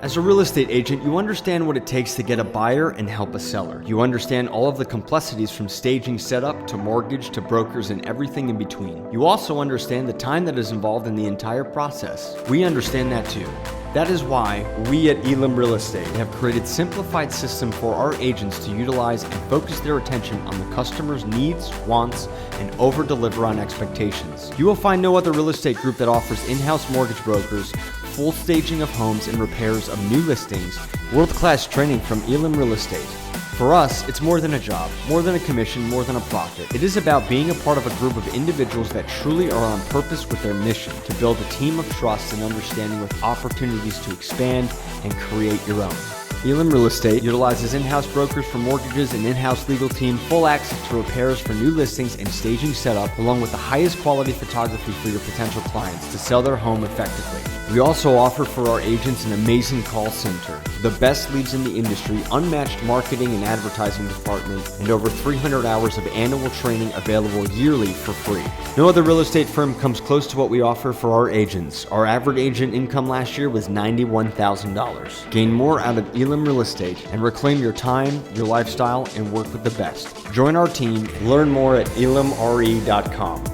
As a real estate agent, you understand what it takes to get a buyer and help a seller. You understand all of the complexities from staging setup to mortgage to brokers and everything in between. You also understand the time that is involved in the entire process. We understand that too. That is why we at Elam Real Estate have created a simplified system for our agents to utilize and focus their attention on the customer's needs, wants, and over-deliver on expectations. You will find no other real estate group that offers in-house mortgage brokers, full staging of homes and repairs of new listings, world-class training from Elam Real Estate. For us, it's more than a job, more than a commission, more than a profit. It is about being a part of a group of individuals that truly are on purpose with their mission to build a team of trust and understanding with opportunities to expand and create your own. Elam Real Estate utilizes in-house brokers for mortgages and in-house legal team, full access to repairs for new listings and staging setup, along with the highest quality photography for your potential clients to sell their home effectively. We also offer for our agents an amazing call center, the best leads in the industry, unmatched marketing and advertising department, and over 300 hours of annual training available yearly for free. No other real estate firm comes close to what we offer for our agents. Our average agent income last year was $91,000. Gain more out of Elam Real Estate and reclaim your time, your lifestyle, and work with the best. Join our team. Learn more at elamre.com.